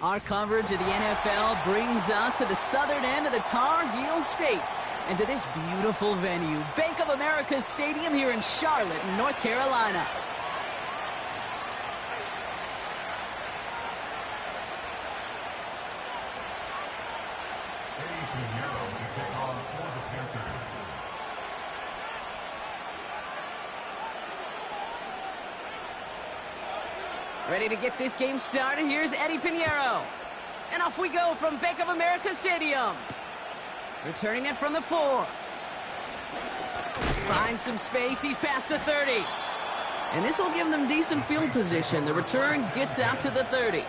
Our coverage of the NFL brings us to the southern end of the Tar Heel State and to this beautiful venue, Bank of America Stadium here in Charlotte, North Carolina. Ready to get this game started. Here's Eddie Piñeiro. And off we go from Bank of America Stadium. Returning it from the 4. Finds some space. He's past the 30. And this will give them decent field position. The return gets out to the 30.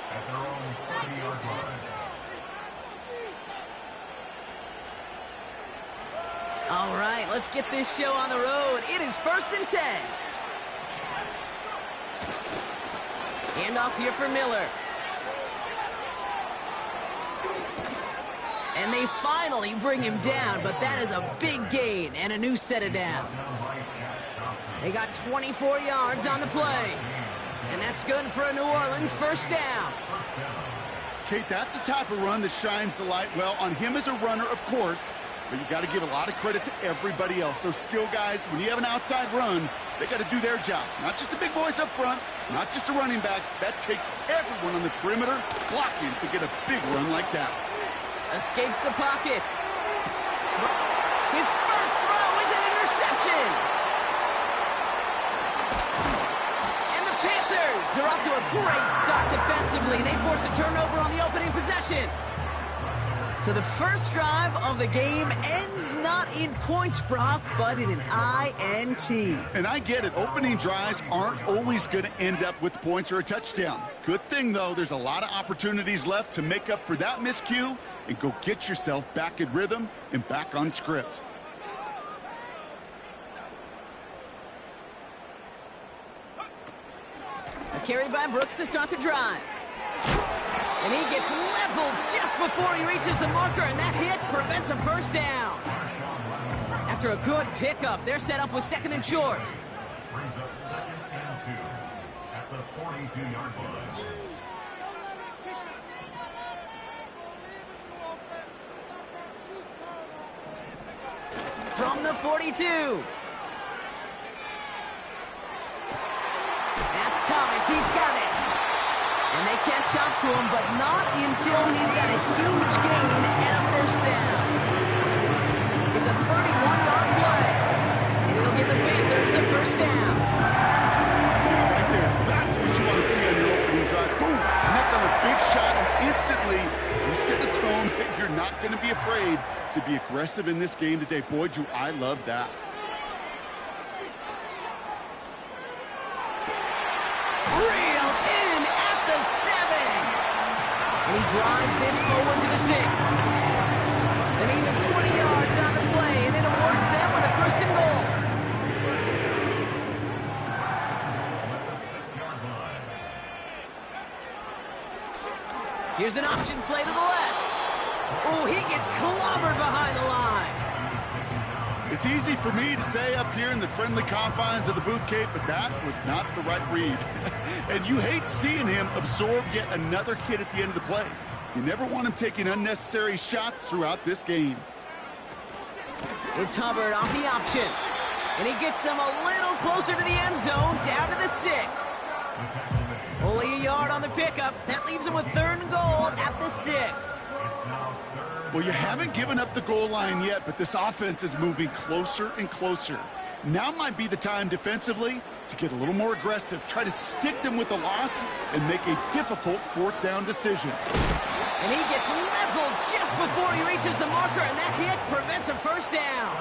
All right, let's get this show on the road. It is 1st and 10. Hand off here for Miller. And they finally bring him down, but that is a big gain and a new set of downs. They got 24 yards on the play. And that's good for a New Orleans first down. Kate, that's the type of run that shines the light well on him as a runner, of course, but you got to give a lot of credit to everybody else. Those skill guys, when you have an outside run, they got to do their job. Not just the big boys up front, not just the running backs. That takes everyone on the perimeter blocking to get a big run like that. Escapes the pocket. His first throw is an interception. And the Panthers, they're off to a great start defensively. They force a turnover on the opening possession. So the first drive of the game ends not in points, Brock, but in an INT. And I get it. Opening drives aren't always going to end up with points or a touchdown. Good thing, though, there's a lot of opportunities left to make up for that miscue and go get yourself back in rhythm and back on script. A carry by Brooks to start the drive. And he gets leveled just before he reaches the marker, and that hit prevents a first down. After a good pickup, they're set up with 2nd and short. Brings up 2nd and 2 at the 42-yard line. From the 42. That's Thomas. He's got it. And they catch up to him, but not until he's got a huge gain and a first down. It's a 31-yard play. And it'll give the Panthers a first down. Right there. That's what you want to see on your opening drive. Boom! Connect on a big shot, and instantly you set a tone that you're not going to be afraid to be aggressive in this game today. Boy, do I love that. Reel in at the 7. And he drives this forward to the 6. And even 20 yards on the play, and it awards them with a 1st and goal. Here's an option play to the left. Oh, he gets clobbered behind the line. It's easy for me to say up here in the friendly confines of the booth, Kate, but that was not the right read. And you hate seeing him absorb yet another hit at the end of the play. You never want him taking unnecessary shots throughout this game. It's Hubbard off the option. And he gets them a little closer to the end zone, down to the 6. Only a yard on the pickup. That leaves him with 3rd and goal at the 6. Well, you haven't given up the goal line yet, but this offense is moving closer and closer. Now might be the time defensively to get a little more aggressive, try to stick them with the loss, and make a difficult 4th down decision. And he gets leveled just before he reaches the marker, and that hit prevents a first down.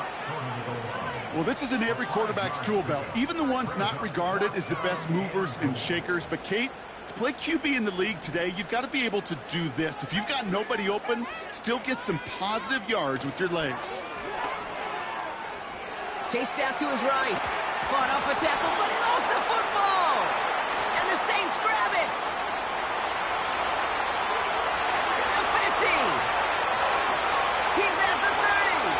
Well, this is in every quarterback's tool belt, even the ones not regarded as the best movers and shakers. But, Kate, to play QB in the league today, you've got to be able to do this. If you've got nobody open, still get some positive yards with your legs. Chased out to his right. Fought off a tackle, but he lost the football. And the Saints grab it. The 50. He's at the 30.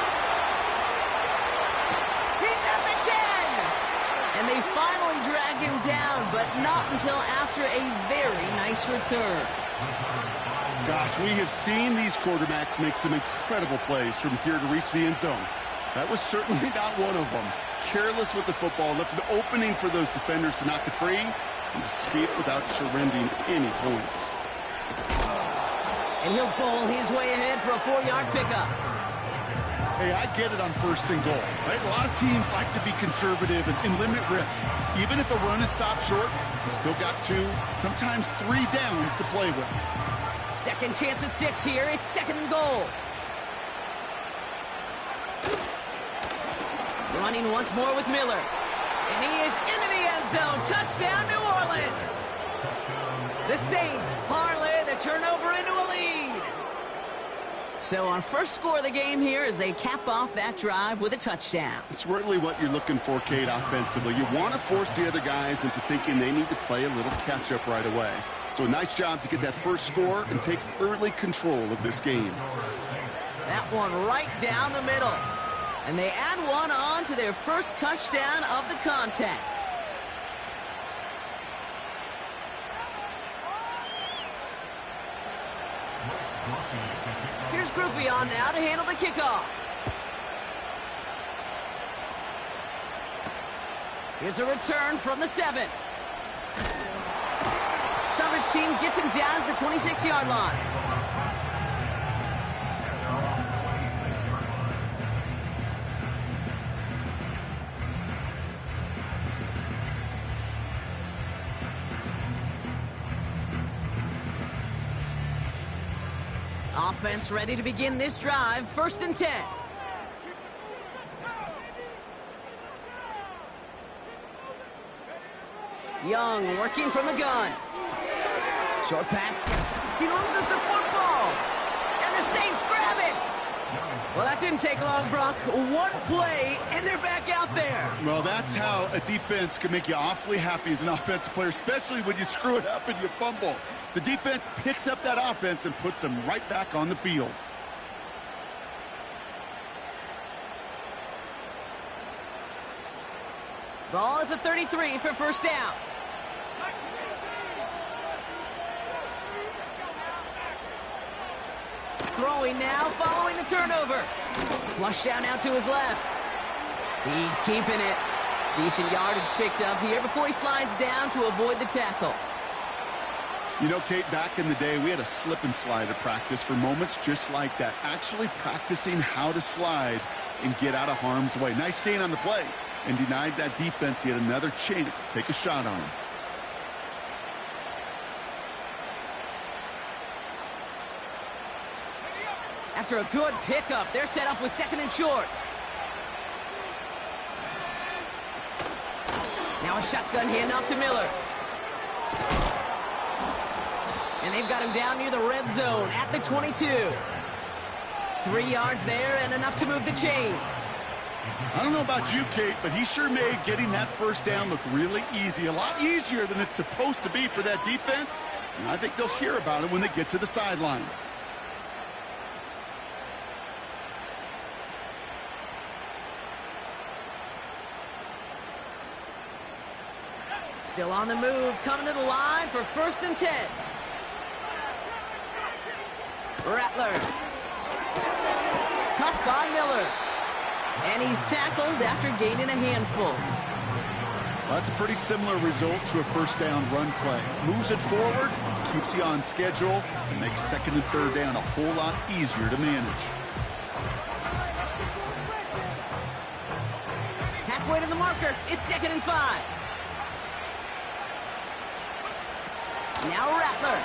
He's at the 10. And they finally drag him down, but not until after a very nice return. Gosh, we have seen these quarterbacks make some incredible plays from here to reach the end zone. That was certainly not one of them. Careless with the football, left an opening for those defenders to knock it free and escape without surrendering any points. And he'll bowl his way ahead for a 4-yard pickup. Hey, I get it on 1st and goal, right? A lot of teams like to be conservative and limit risk. Even if a run is stopped short, you still got 2, sometimes 3 downs to play with. Second chance at 6 here. It's 2nd and goal. Running once more with Miller. And he is into the end zone. Touchdown, New Orleans. The Saints parlay the turnover into a lead. So our first score of the game here as they cap off that drive with a touchdown. It's really what you're looking for, Kate, offensively. You want to force the other guys into thinking they need to play a little catch-up right away. So a nice job to get that first score and take early control of this game. That one right down the middle. And they add one on to their first touchdown of the contest. Here's Groupie on now to handle the kickoff. Here's a return from the 7. Coverage team gets him down at the 26-yard line. Offense ready to begin this drive. 1st and 10. Young working from the gun. Short pass. He loses the football. And the Saints grab it. Well, that didn't take long, Brock. One play, and they're back out there. Well, that's how a defense can make you awfully happy as an offensive player, especially when you screw it up and you fumble. The defense picks up that offense and puts them right back on the field. Ball at the 33 for 1st down. Throwing now, following the turnover. Flush down out to his left. He's keeping it. Decent yardage picked up here before he slides down to avoid the tackle. You know, Kate, back in the day, we had a slip and slide at practice for moments just like that. Actually practicing how to slide and get out of harm's way. Nice gain on the play, and denied that defense yet another chance to take a shot on him. After a good pickup, they're set up with 2nd and short. Now a shotgun handoff to Miller. And they've got him down near the red zone at the 22. 3 yards there and enough to move the chains. I don't know about you, Kate, but he sure made getting that 1st down look really easy. A lot easier than it's supposed to be for that defense. And I think they'll hear about it when they get to the sidelines. Still on the move, coming to the line for 1st and 10. Rattler. Cut by Miller. And he's tackled after gaining a handful. Well, that's a pretty similar result to a 1st down run play. Moves it forward, keeps you on schedule, and makes 2nd and 3rd down a whole lot easier to manage. Halfway to the marker, it's 2nd and 5. Now Rattler.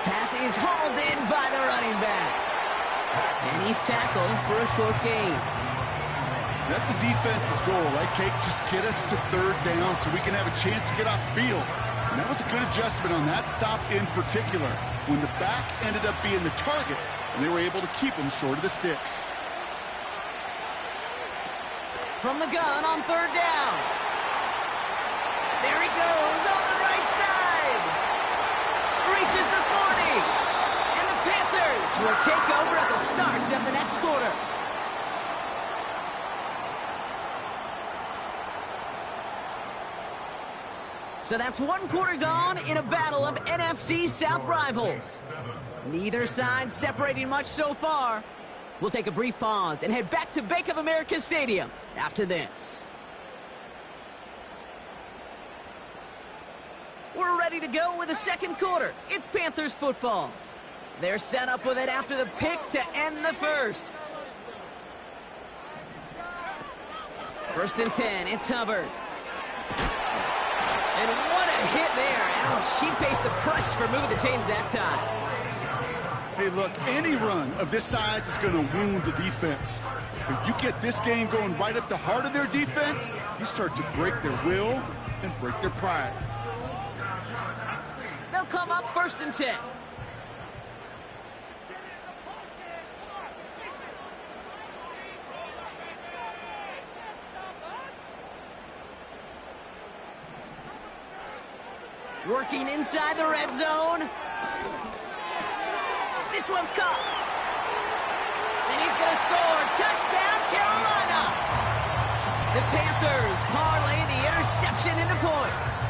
Pass is hauled in by the running back. And he's tackled for a short gain. That's a defense's goal, right, Kate? Just get us to 3rd down so we can have a chance to get off the field. And that was a good adjustment on that stop in particular, when the back ended up being the target, and they were able to keep him short of the sticks. From the gun on 3rd down. There he goes on the right side. Reaches the 40. And the Panthers will take over at the start of the next quarter. So that's one quarter gone in a battle of NFC South rivals. Neither side separating much so far. We'll take a brief pause and head back to Bank of America Stadium after this. We're ready to go with the second quarter. It's Panthers football. They're set up with it after the pick to end the first. 1st and 10, it's Hubbard. And what a hit there. Ouch, she pays the price for moving the chains that time. Hey, look, any run of this size is going to wound the defense. If you get this game going right up the heart of their defense, you start to break their will and break their pride. They'll come up 1st and 10. Working inside the red zone. This one's caught. And he's going to score. Touchdown, Carolina. The Panthers parlay the interception into points.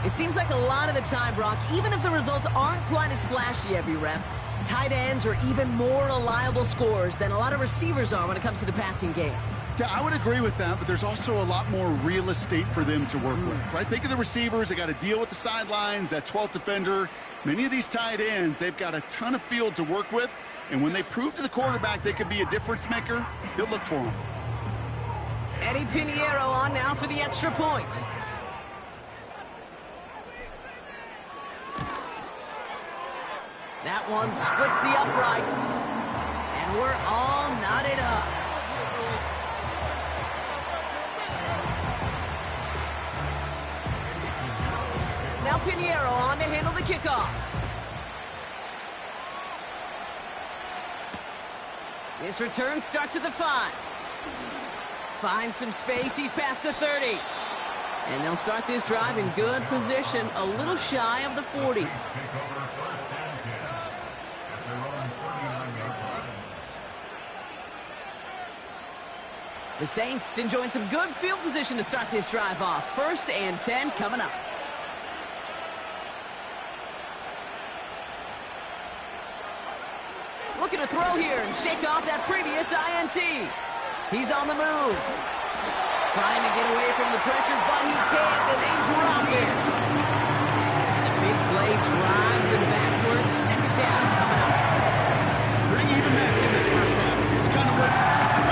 It seems like a lot of the time, Brock, even if the results aren't quite as flashy every rep, tight ends are even more reliable scorers than a lot of receivers are when it comes to the passing game. Yeah, I would agree with that, but there's also a lot more real estate for them to work with, right? Think of the receivers. They got to deal with the sidelines, that 12th defender. Many of these tight ends, they've got a ton of field to work with, and when they prove to the quarterback they could be a difference maker, he'll look for them. Eddie Pinheiro on now for the extra point. That one splits the uprights, and we're all knotted up. Now Pinheiro on to handle the kickoff. This return starts at the 5. Finds some space, he's past the 30. And they'll start this drive in good position, a little shy of the 40. The Saints enjoying some good field position to start this drive off. 1st and 10 coming up. Looking to throw here and shake off that previous INT. He's on the move. Trying to get away from the pressure, but he can't, and they drop it. And the big play drives them backwards. 2nd down coming up. Pretty even match in this first half. It's kind of what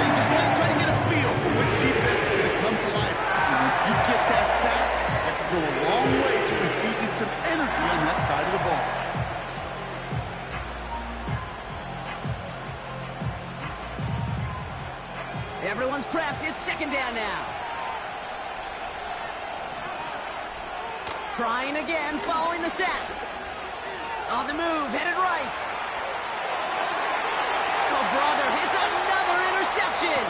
you just kind of try to get a feel for which defense is going to come to life. And if you get that sack, that could go a long way to infusing some energy on that side of the ball. Everyone's prepped. It's 2nd down now. Trying again, following the sack. On the move, headed right. Oh, brother, it's another interception.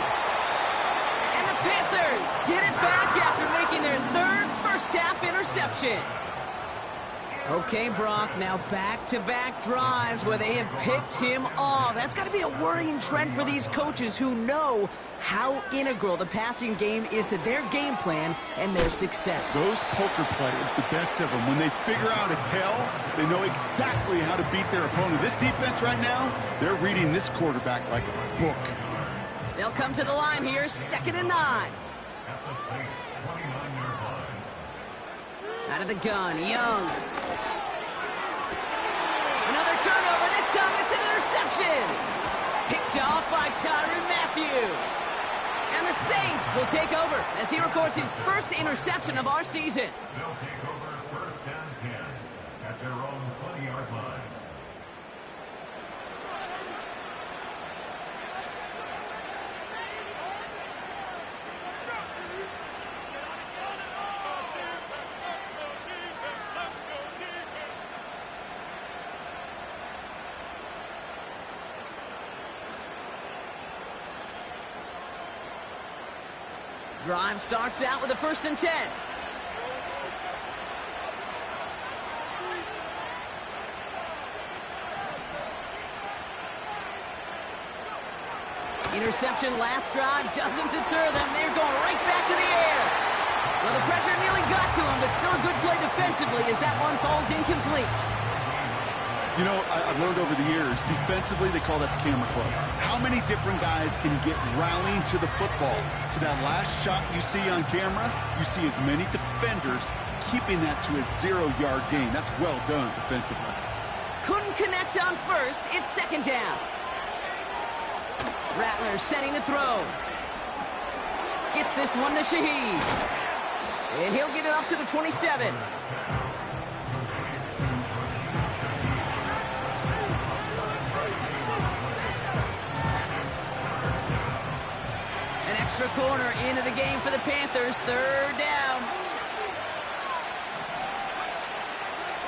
And the Panthers get it back after making their 3rd first-half interception. Okay, Brock, now back-to-back drives where they have picked him off. That's got to be a worrying trend for these coaches who know how integral the passing game is to their game plan and their success. Those poker players, the best of them, when they figure out a tell, they know exactly how to beat their opponent. This defense right now, they're reading this quarterback like a book. They'll come to the line here, 2nd and 9. Out of the gun, Young. Another turnover, this time it's an interception. Picked off by Tyrann Mathieu. And the Saints will take over as he records his 1st interception of our season. They'll take over 1st and 10 at their own 20-yard line. Drive starts out with a 1st and 10. Interception last drive doesn't deter them. They're going right back to the air. Well, the pressure nearly got to him, but still a good play defensively as that one falls incomplete. You know, I've learned over the years, defensively, they call that the camera club. How many different guys can get rallying to the football? So that last shot you see on camera, you see as many defenders keeping that to a 0-yard gain. That's well done defensively. Couldn't connect on first. It's second down. Rattler setting to throw. Gets this one to Shaheed. And he'll get it up to the 27. An extra corner into the game for the Panthers. Third down.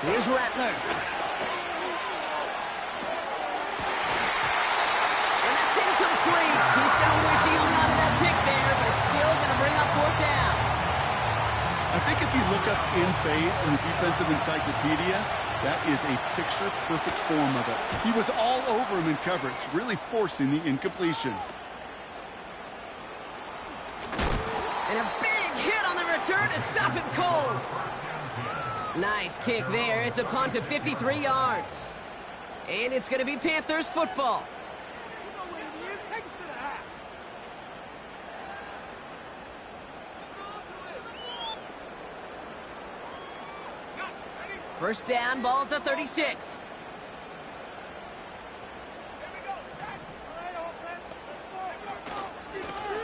Here's Rattler. And that's incomplete. He's going to wish he hung on to that pick there, but it's still going to bring up fourth down. I think if you look up in phase in the defensive encyclopedia, that is a picture-perfect form of it. He was all over him in coverage, really forcing the incompletion. And a big hit on the return to stop him cold. Nice kick there. It's a punt of 53 yards. And it's going to be Panthers football. First down, ball at the 36.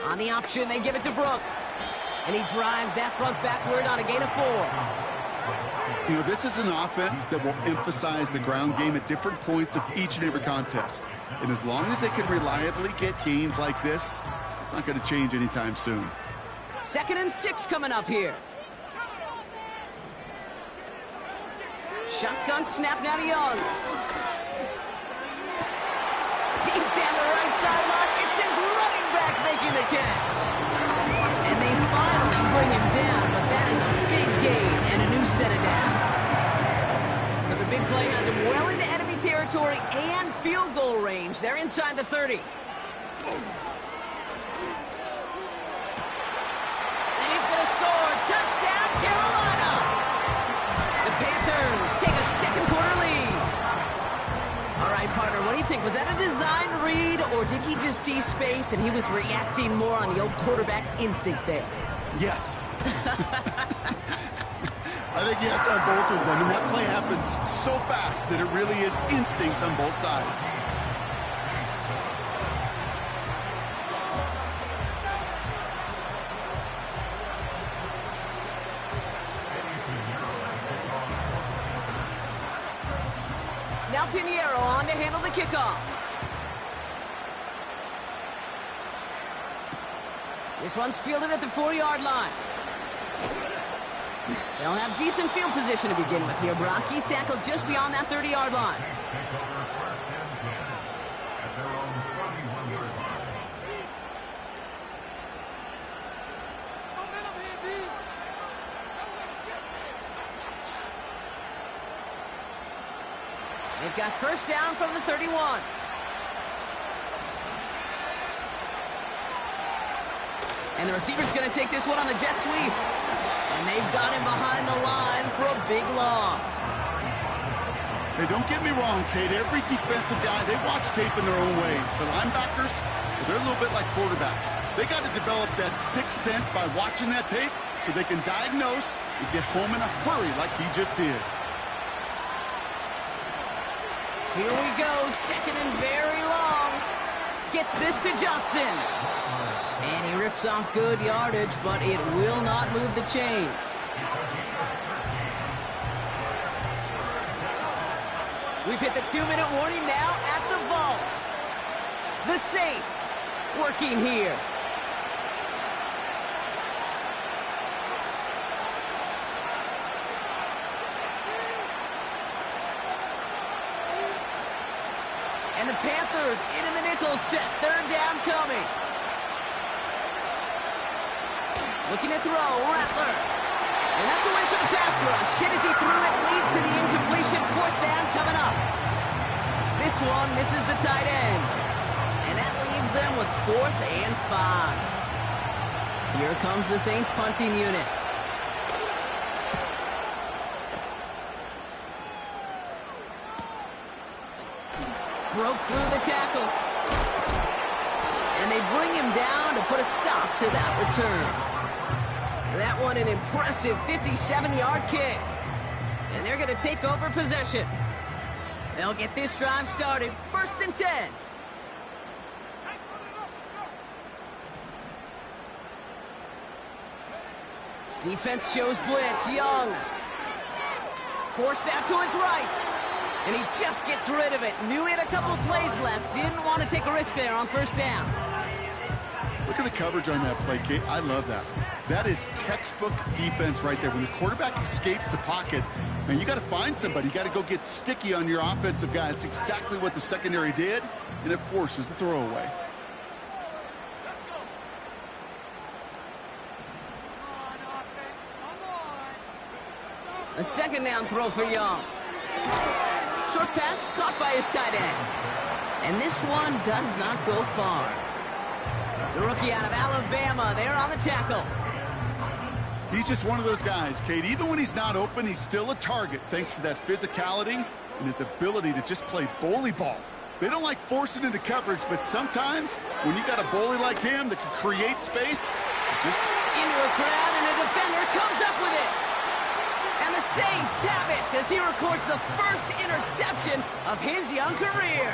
On the option, they give it to Brooks. And he drives that front backward on a gain of 4. You know, this is an offense that will emphasize the ground game at different points of each and every contest. And as long as they can reliably get gains like this, it's not going to change anytime soon. 2nd and 6 coming up here. Shotgun snap now to Young. Deep down the right sideline, it's his running back making the catch. And they finally bring him down, but that is a big gain and a new set of downs. So the big play has him well into enemy territory and field goal range. They're inside the 30. And he's going to score. Touchdown, Carolina! The Panthers take a second quarter lead. All right, partner, what do you think? Was that a design read, or did he just see space and he was reacting more on the old quarterback instinct there? Yes. I think yes on both of them, and that play happens so fast that it really is instincts on both sides. Now Pinheiro on to handle the kickoff. This one's fielded at the 4-yard line. They'll have decent field position to begin with here. Brock, he's tackled just beyond that 30-yard line. They've got first down from the 31. And the receiver's going to take this one on the jet sweep. And they've got him behind the line for a big loss. Hey, don't get me wrong, Kate. Every defensive guy, they watch tape in their own ways. But linebackers, they're a little bit like quarterbacks. They got to develop that sixth sense by watching that tape so they can diagnose and get home in a hurry like he just did. Here we go, second and very long. Gets this to Johnson. And he rips off good yardage, but it will not move the chains. We've hit the 2-minute warning now at the vault. The Saints working here. And the Panthers into the nickel set. Third down coming. Looking to throw, Rattler. And that's away for the pass rush. Hit as he threw it, leads to the incompletion. Fourth down coming up. This one misses the tight end. And that leaves them with 4th and 5. Here comes the Saints punting unit. broke through the tackle. And they bring him down to put a stop to that return. That one an impressive 57-yard kick. And they're going to take over possession. They'll get this drive started. 1st and 10. Defense shows blitz. Young. Forced out to his right. And he just gets rid of it. Knew he had a couple of plays left. Didn't want to take a risk there on 1st down. Look at the coverage on that play, Kate. I love that. That is textbook defense right there. When the quarterback escapes the pocket, man, you got to find somebody. You got to go get sticky on your offensive guy. It's exactly what the secondary did, and it forces the throwaway. A 2nd down throw for Young. Short pass caught by his tight end. And this one does not go far. The rookie out of Alabama there on the tackle. He's just one of those guys, Kate. Even when he's not open, he's still a target thanks to that physicality and his ability to just play bully ball. They don't like forcing into coverage, but sometimes when you got a bully like him that can create space, just into a crowd, and a defender comes up with it. And the Saints have it as he records the first interception of his young career.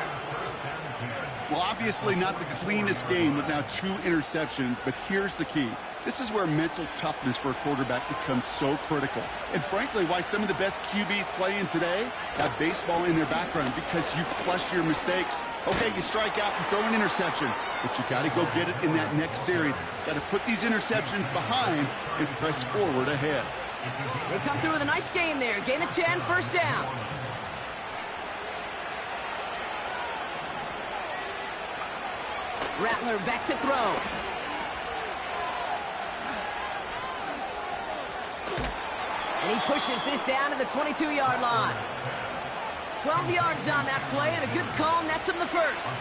Well, obviously not the cleanest game with now 2 interceptions, but here's the key. This is where mental toughness for a quarterback becomes so critical. And frankly, why some of the best QBs playing today have baseball in their background, because you flush your mistakes. Okay, you strike out and throw an interception, but you got to go get it in that next series. Got to put these interceptions behind and press forward ahead. They come through with a nice gain there. Gain of 10, 1st down. Rattler back to throw. And he pushes this down to the 22-yard line. 12 yards on that play, and a good call nets him the 1st.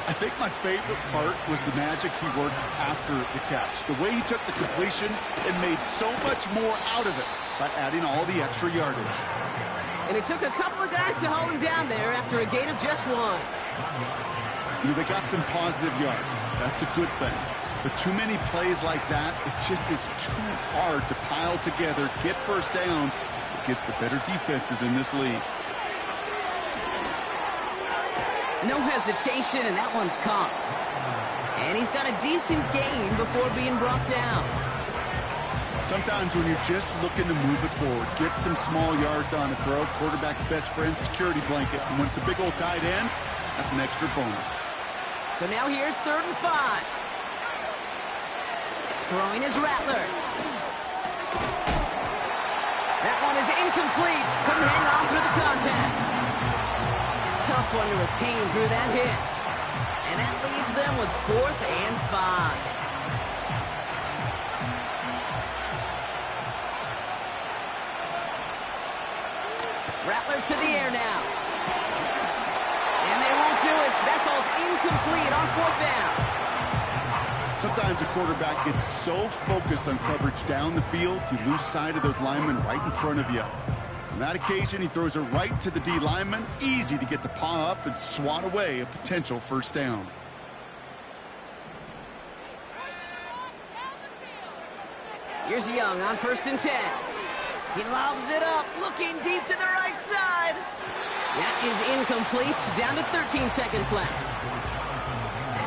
I think my favorite part was the magic he worked after the catch. The way he took the completion and made so much more out of it by adding all the extra yardage. And it took a couple of guys to hold him down there after a gain of just 1. You know, they got some positive yards. That's a good thing. But too many plays like that, it just is too hard to pile together, get 1st downs against the better defenses in this league. No hesitation, and that one's caught. And he's got a decent gain before being brought down. Sometimes when you're just looking to move it forward, get some small yards on a throw, quarterback's best friend, security blanket. And when it's a big old tight end, that's an extra bonus. So now here's 3rd and 5. Throwing is Rattler. That one is incomplete. Couldn't hang on through the contact. Tough one to retain through that hit. And that leaves them with 4th and 5. Rattler to the air now. And they won't do it. So that falls incomplete on 4th down. Sometimes a quarterback gets so focused on coverage down the field, you lose sight of those linemen right in front of you. On that occasion, he throws it right to the D lineman. Easy to get the paw up and swat away a potential 1st down. Here's Young on 1st and 10. He lobs it up, looking deep to the right side. That is incomplete. Down to 13 seconds left.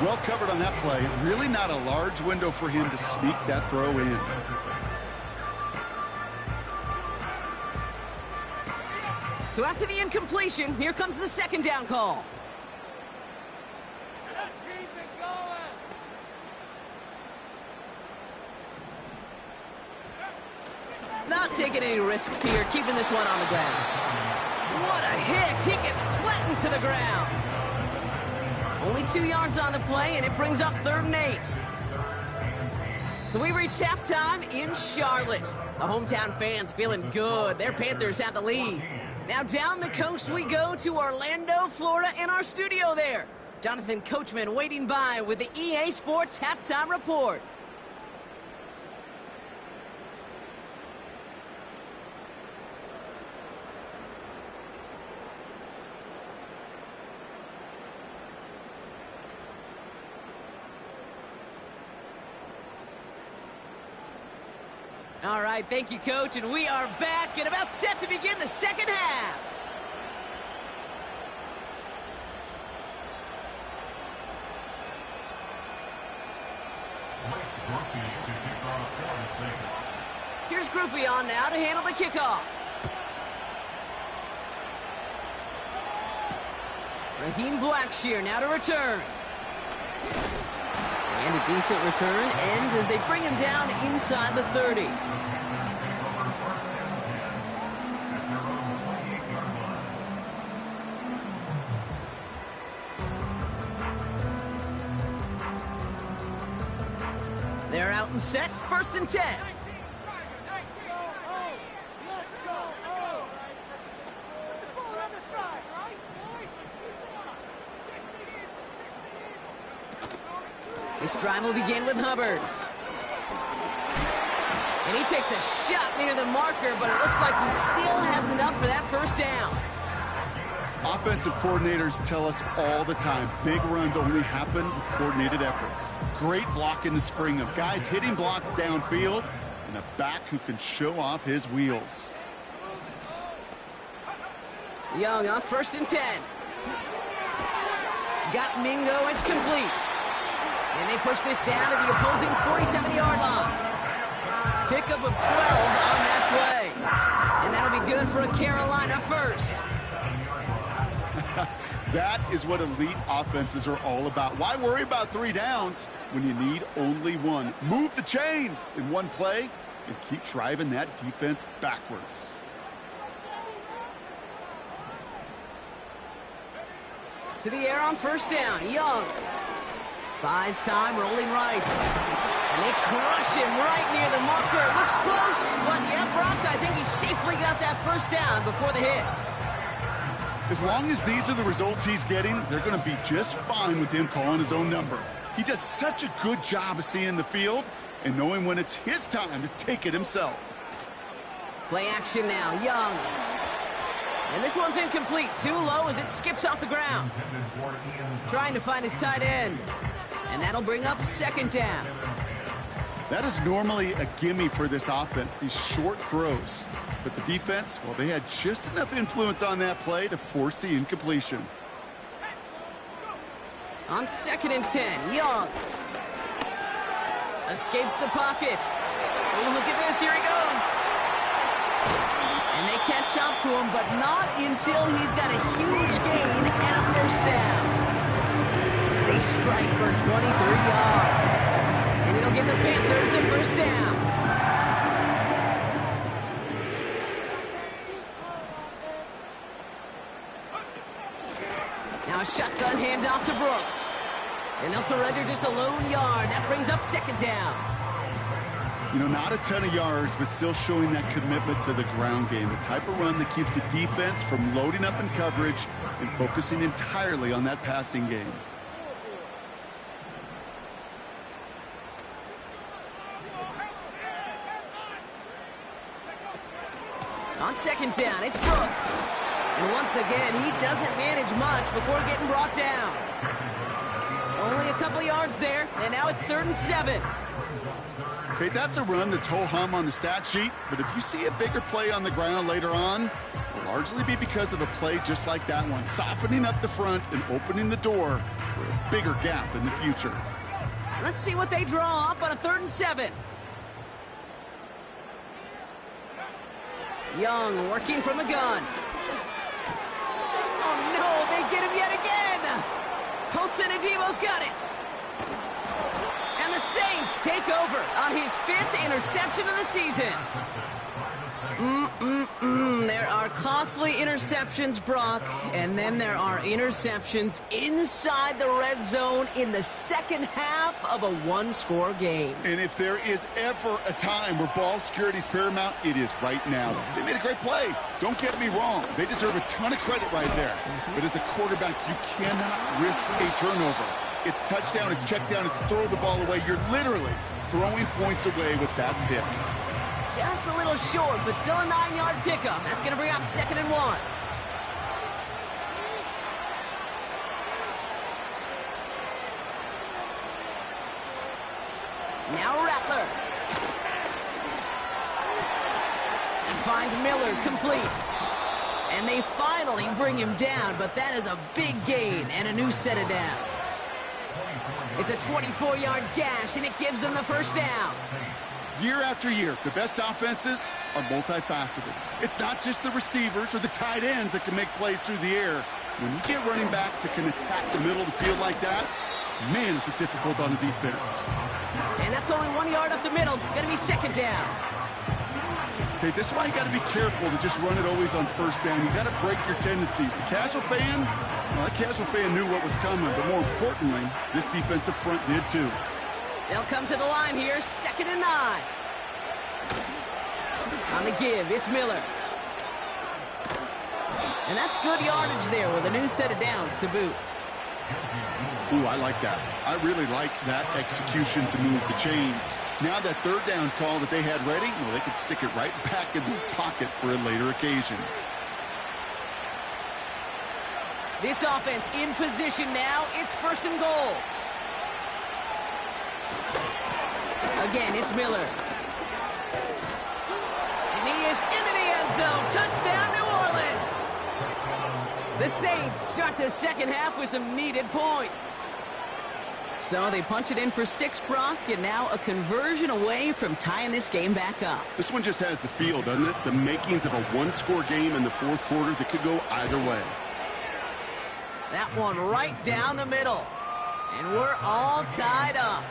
Well covered on that play. Really not a large window for him to sneak that throw in. So after the incompletion, here comes the 2nd down call. Keep it going. Not taking any risks here, keeping this one on the ground. What a hit! He gets flattened to the ground. Only 2 yards on the play, and it brings up 3rd and 8. So we reached halftime in Charlotte. The hometown fans feeling good. Their Panthers have the lead. Now down the coast we go to Orlando, Florida, in our studio there. Jonathan Coachman waiting by with the EA Sports Halftime Report. All right, thank you, Coach, and we are back and about set to begin the second half. Here's Groupie on now to handle the kickoff. Raheem Blackshear now to return. And a decent return ends as they bring him down inside the 30. They're out and set, 1st and 10. This drive will begin with Hubbard. And he takes a shot near the marker, but it looks like he still has enough for that 1st down. Offensive coordinators tell us all the time, big runs only happen with coordinated efforts. Great blocking to spring them. Guys hitting blocks downfield, and a back who can show off his wheels. Young on 1st and 10. Got Mingo, it's complete. And they push this down to the opposing 47-yard line. Pickup of 12 on that play. And that'll be good for a Carolina 1st. That is what elite offenses are all about. Why worry about 3 downs when you need only 1? Move the chains in 1 play and keep driving that defense backwards. To the air on 1st down. Young. Buys time, rolling right. And they crush him right near the marker. Looks close, but yeah, Brock, I think he safely got that 1st down before the hit. As long as these are the results he's getting, they're going to be just fine with him calling his own number. He does such a good job of seeing the field and knowing when it's his time to take it himself. Play action now, Young. And this one's incomplete. Too low as it skips off the ground. Trying to find his tight end. And that'll bring up 2nd down. That is normally a gimme for this offense, these short throws. But the defense, well, they had just enough influence on that play to force the incompletion. On 2nd and 10, Young. Escapes the pocket. Oh, look at this, here he goes. And they catch up to him, but not until he's got a huge gain and a 1st down. They strike for 23 yards. And it'll give the Panthers a 1st down. Now a shotgun handoff to Brooks. And they'll surrender just a lone yard. That brings up 2nd down. You know, not a ton of yards, but still showing that commitment to the ground game. The type of run that keeps the defense from loading up in coverage and focusing entirely on that passing game. On 2nd down, it's Brooks. And once again, he doesn't manage much before getting brought down. Only a couple yards there, and now it's 3rd and 7. Okay, that's a run that's ho-hum on the stat sheet, but if you see a bigger play on the ground later on, it'll largely be because of a play just like that one, softening up the front and opening the door for a bigger gap in the future. Let's see what they draw up on a 3rd and 7. Young working from the gun. Oh no, they get him yet again. Colson Adebo's got it. And the Saints take over on his 5th interception of the season. There are costly interceptions, Brock, and then there are interceptions inside the red zone in the 2nd half of a 1-score game. And if there is ever a time where ball security is paramount, it is right now. They made a great play. Don't get me wrong. They deserve a ton of credit right there. But as a quarterback, you cannot risk a turnover. It's touchdown, it's check down, it's throw the ball away. You're literally throwing points away with that pick. Just a little short, but still a 9-yard pickup. That's going to bring up 2nd and 1. Now Rattler. finds Miller complete. And they finally bring him down, but that is a big gain and a new set of downs. It's a 24-yard gash, and it gives them the first down. Year after year, the best offenses are multifaceted. It's not just the receivers or the tight ends that can make plays through the air. When you get running backs that can attack the middle of the field like that, man, is it difficult on the defense. And that's only 1 yard up the middle. Going to be second down. Okay, this is why you got to be careful to just run it always on first down. You got to break your tendencies. The casual fan, well, that casual fan knew what was coming, but more importantly, this defensive front did too. They'll come to the line here, 2nd and 9. On the give, it's Miller. And that's good yardage there with a new set of downs to boot. Ooh, I like that. I really like that execution to move the chains. Now that third down call that they had ready, well, they could stick it right back in the pocket for a later occasion. This offense in position now. It's 1st and goal. Again, it's Miller. And he is into the end zone. Touchdown, New Orleans. The Saints start the second half with some needed points. So they punch it in for 6, Brock, and now a conversion away from tying this game back up. This one just has the feel, doesn't it? The makings of a one-score game in the fourth quarter that could go either way. That one right down the middle. And we're all tied up.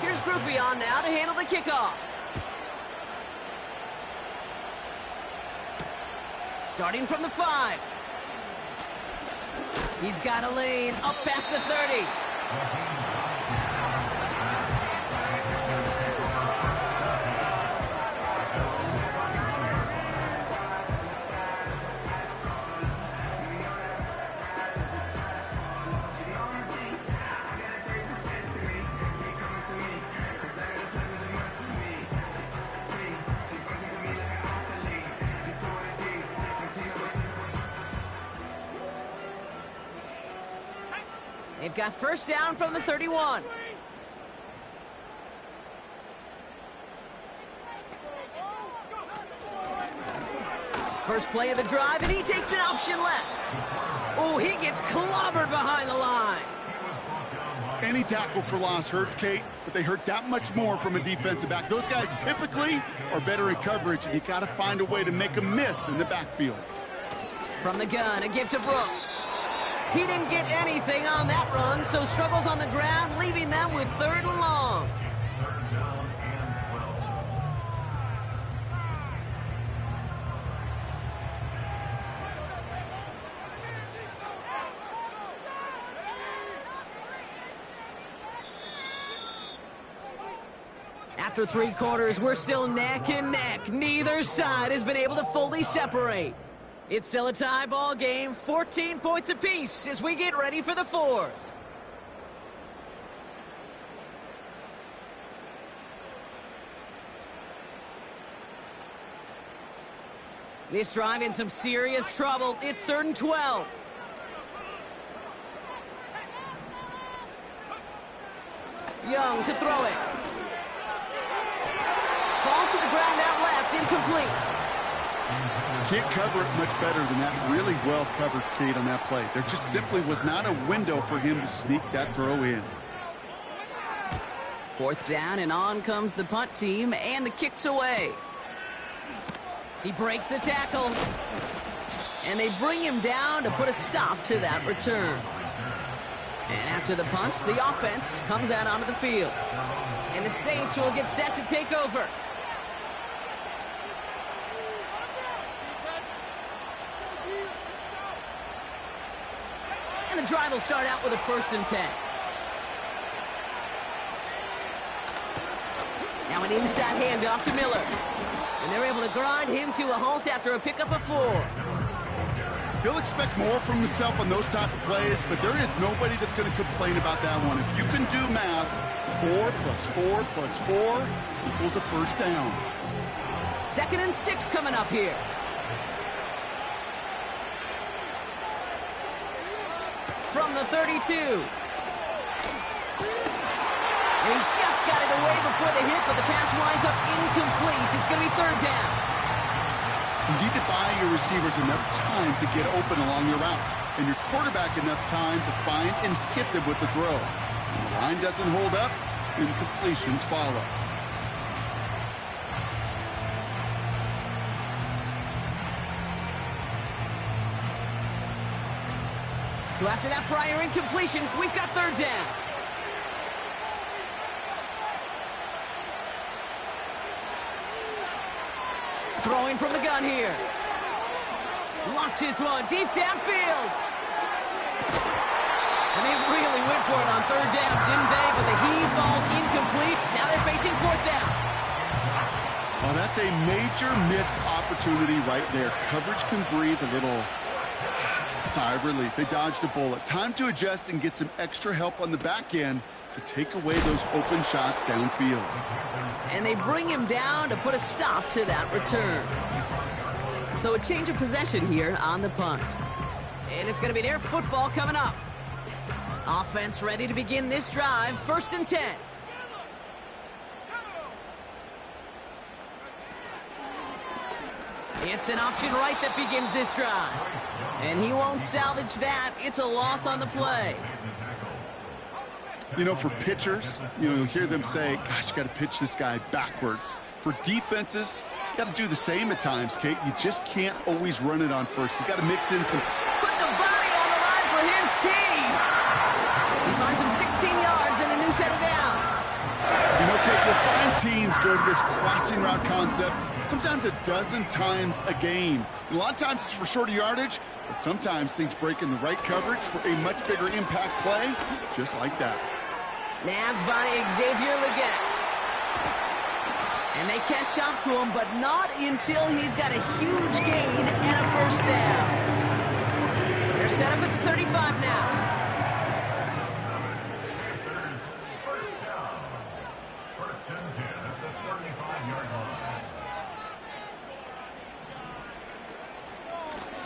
Here's Groupie on now to handle the kickoff. Starting from the 5. He's got a lane up past the 30. They've got first down from the 31. First play of the drive, and he takes an option left. Oh, he gets clobbered behind the line. Any tackle for loss hurts, Kate, but they hurt that much more from a defensive back. Those guys typically are better in coverage, and you got to find a way to make them miss in the backfield. From the gun, a give to Brooks. He didn't get anything on that run, so struggles on the ground, leaving them with 3rd and long. After 3 quarters, we're still neck and neck. Neither side has been able to fully separate. It's still a tie ball game, 14 points apiece as we get ready for the 4th. This drive in some serious trouble. It's 3rd and 12. Young to throw it. Falls to the ground out left, incomplete. Can't cover it much better than that. Really well covered, Kate, on that play. There just simply was not a window for him to sneak that throw in. 4th down, and on comes the punt team, and the kick's away. He breaks a tackle, and they bring him down to put a stop to that return. And after the punt, the offense comes out onto the field. And the Saints will get set to take over. And the drive will start out with a 1st and 10. Now an inside handoff to Miller. And they're able to grind him to a halt after a pickup of 4. He'll expect more from himself on those type of plays, but there is nobody that's going to complain about that one. If you can do math, 4 plus 4 plus 4 equals a 1st down. 2nd and 6 coming up here. From the 32. And he just got it away before the hit, but the pass winds up incomplete. It's going to be 3rd down. You need to buy your receivers enough time to get open along your route, and your quarterback enough time to find and hit them with the throw. When the line doesn't hold up, incompletions follow. So after that prior incompletion, we've got 3rd down. Throwing from the gun here. Launches one deep downfield. And they really went for it on 3rd down, didn't they? But the heave falls incomplete. Now they're facing 4th down. Well, that's a major missed opportunity right there. Coverage can breathe a little sigh of relief. They dodged a bullet. Time to adjust and get some extra help on the back end to take away those open shots downfield. And they bring him down to put a stop to that return. So a change of possession here on the punt. And it's going to be their football coming up. Offense ready to begin this drive. 1st and 10. It's an option right that begins this drive. And he won't salvage that. It's a loss on the play. You know, for pitchers, you'll hear them say, gosh, you got to pitch this guy backwards. For defenses, you got to do the same at times, Kate. You just can't always run it on first. You got to mix in some... Put the body on the line for his team. He finds him 16 yards and a new set of downs. You know, Kate, you'll find teams go to this crossing route concept sometimes a dozen times a game. And a lot of times it's for shorter yardage, but sometimes things break in the right coverage for a much bigger impact play, just like that. Nabbed by Xavier Legette. And they catch up to him, but not until he's got a huge gain and a 1st down. They're set up at the 35 now.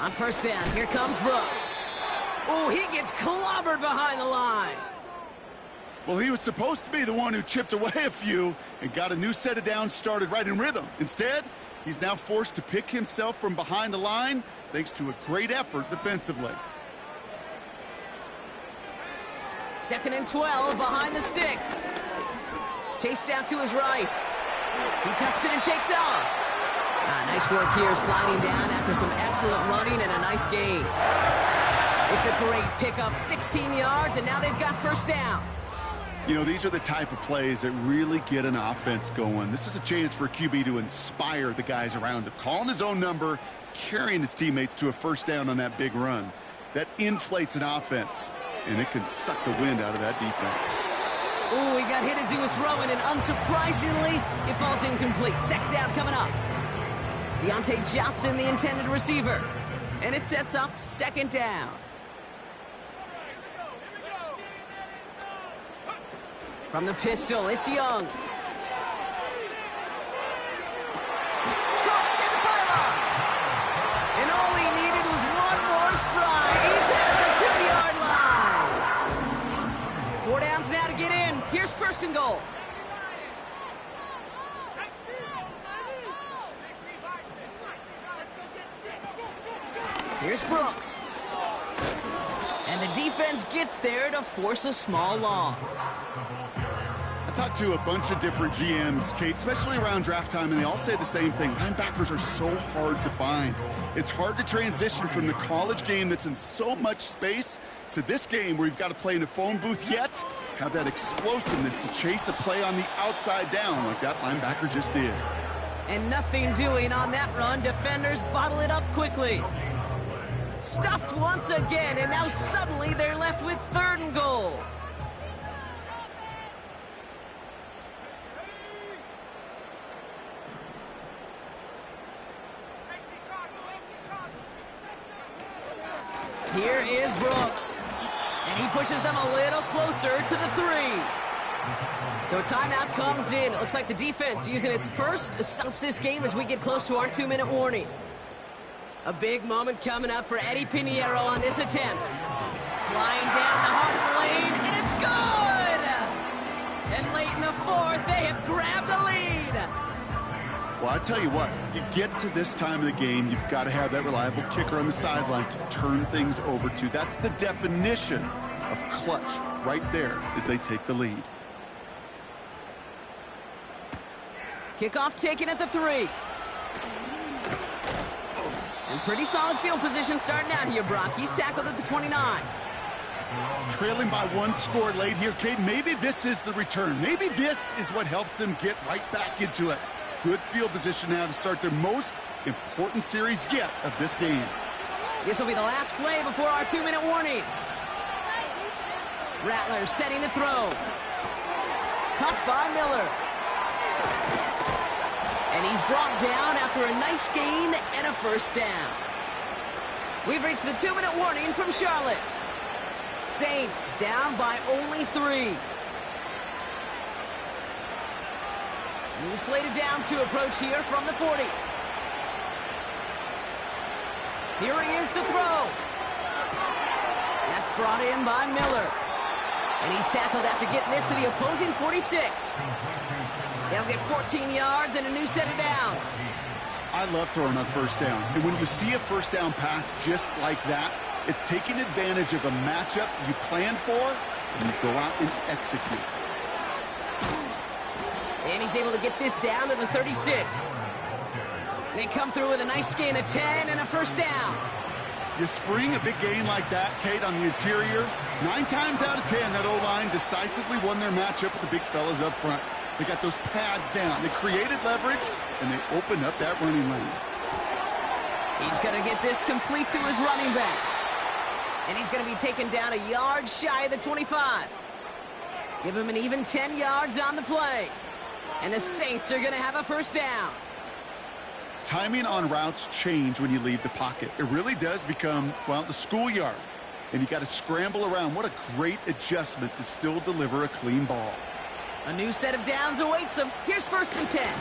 On 1st down, here comes Brooks. Oh, he gets clobbered behind the line. Well, he was supposed to be the one who chipped away a few and got a new set of downs started right in rhythm. Instead, he's now forced to pick himself from behind the line thanks to a great effort defensively. 2nd and 12 behind the sticks. Chased out to his right. He tucks it and takes off. Nice work here, sliding down after some excellent running and a nice gain. It's a great pickup, 16 yards, and now they've got 1st down. You know, these are the type of plays that really get an offense going. This is a chance for a QB to inspire the guys around him. Calling his own number, carrying his teammates to a 1st down on that big run. That inflates an offense, and it can suck the wind out of that defense. Ooh, he got hit as he was throwing, and unsurprisingly, it falls incomplete. 2nd down coming up. Deontay Johnson, the intended receiver. And it sets up 2nd down. From the pistol, it's Young. Caught near the pylon. And all he needed was one more stride. He's at the 2-yard line. 4 downs now to get in. Here's 1st and goal. Here's Brooks. And the defense gets there to force a small loss. I talked to a bunch of different GMs, Kate, especially around draft time, and they all say the same thing. Linebackers are so hard to find. It's hard to transition from the college game that's in so much space to this game where you've got to play in a phone booth yet have that explosiveness to chase a play on the outside down like that linebacker just did. And nothing doing on that run. Defenders bottle it up quickly. Stuffed once again, and now suddenly they're left with 3rd and goal. Here is Brooks. And he pushes them a little closer to the 3. So a timeout comes in. It looks like the defense using its first stops this game as we get close to our 2-minute warning. A big moment coming up for Eddie Pinheiro on this attempt. Flying down the heart of the lane, and it's good! And late in the fourth, they have grabbed the lead. Well, I tell you what, you get to this time of the game, you've got to have that reliable kicker on the sideline to turn things over to. That's the definition of clutch right there as they take the lead. Kickoff taken at the 3. And pretty solid field position starting out here, Brock. He's tackled at the 29. Trailing by 1 score late here, Kate. Maybe this is the return. Maybe this is what helps them get right back into it. Good field position now to start their most important series yet of this game. This will be the last play before our 2-minute warning. Rattler setting to throw. Caught by Miller. And he's brought down after a nice gain and a first down. We've reached the 2-minute warning from Charlotte. Saints down by only 3. New slated downs to approach here from the 40. Here he is to throw. That's brought in by Miller. And he's tackled after getting this to the opposing 46. They'll get 14 yards and a new set of downs. I love throwing on first down. And when you see a first down pass just like that, it's taking advantage of a matchup you plan for, and you go out and execute. And he's able to get this down to the 36. They come through with a nice gain of 10 and a first down. You spring a big gain like that, Kate, on the interior. 9 times out of 10, that O-line decisively won their matchup with the big fellas up front. They got those pads down. They created leverage, and they opened up that running lane. He's going to get this complete to his running back. And he's going to be taken down a yard shy of the 25. Give him an even 10 yards on the play. And the Saints are going to have a first down. Timing on routes change when you leave the pocket. It really does become, well, the schoolyard. And you got to scramble around. What a great adjustment to still deliver a clean ball. A new set of downs awaits them. Here's 1st and 10.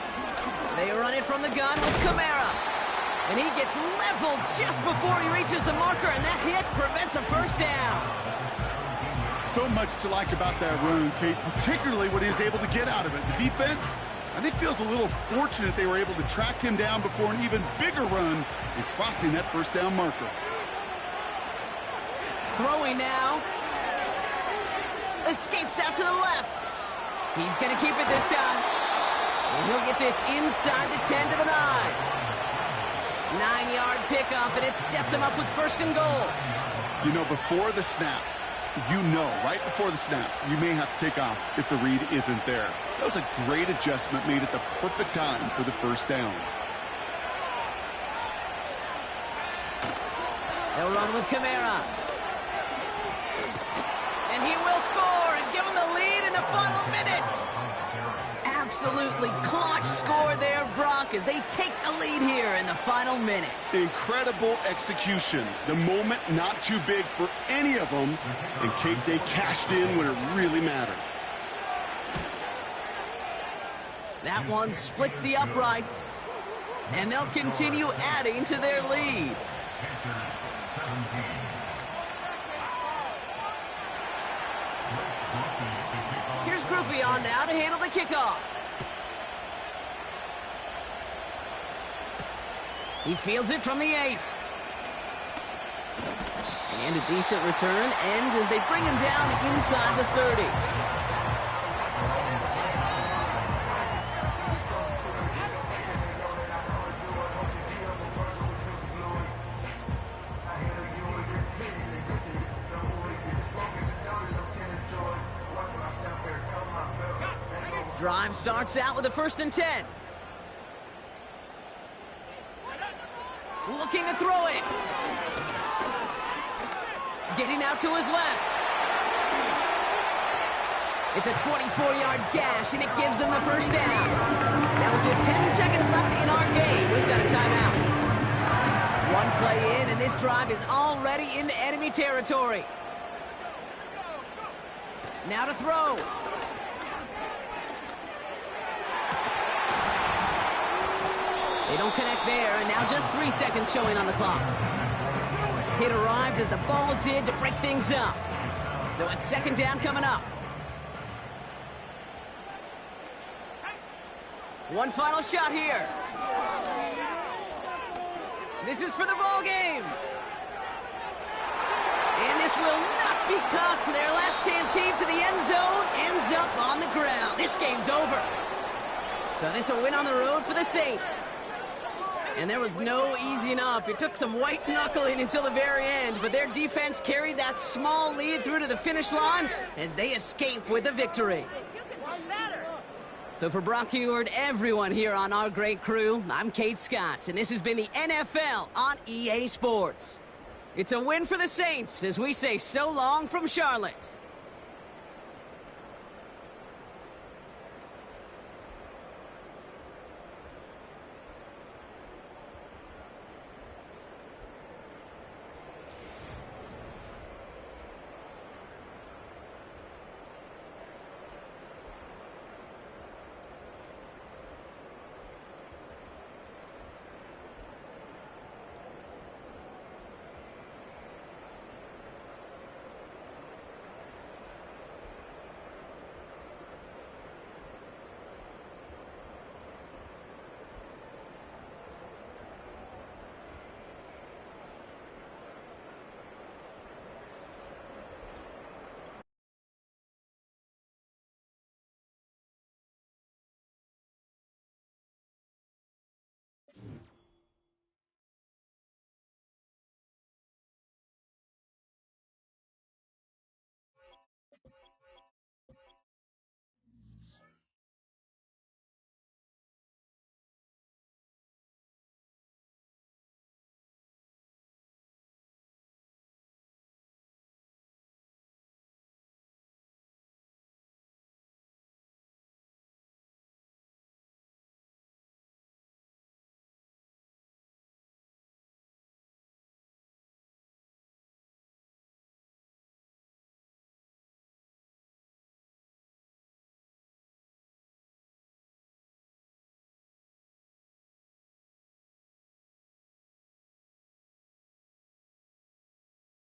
They run it from the gun with Kamara. And he gets leveled just before he reaches the marker, and that hit prevents a first down. So much to like about that run, Kate, particularly what he was able to get out of it. The defense, I think, feels a little fortunate they were able to track him down before an even bigger run and crossing that first down marker. Throwing now. Escapes out to the left. He's going to keep it this time. And he'll get this inside the 10 to the 9. 9-yard pickup, and it sets him up with 1st and goal. You know, before the snap, right before the snap, you may have to take off if the read isn't there. That was a great adjustment made at the perfect time for the first down. They'll run with Kamara. And he will score and give him the lead in the final minute. Absolutely clutch score there, Brock, as they take the lead here in the final minute. Incredible execution. The moment not too big for any of them. And Kate, they cashed in when it really mattered. That one splits the uprights. And they'll continue adding to their lead. Here's Groupion now to handle the kickoff. He fields it from the 8. And a decent return ends as they bring him down inside the 30. Drive starts out with a 1st and 10. Looking to throw it. Getting out to his left. It's a 24-yard gash, and it gives them the first down. Now with just 10 seconds left in our game, we've got a timeout. One play in, and this drive is already into enemy territory. Now to throw. They don't connect there, and now just 3 seconds showing on the clock. Hit arrived as the ball did to break things up. So it's second down coming up. One final shot here. This is for the ball game. And this will not be caught, so their last chance heave to the end zone ends up on the ground. This game's over. So this will win on the road for the Saints. And there was no easing up. It took some white knuckling until the very end, but their defense carried that small lead through to the finish line as they escape with a victory. So for Brock Huard, everyone here on our great crew, I'm Kate Scott, and this has been the NFL on EA Sports. It's a win for the Saints as we say so long from Charlotte.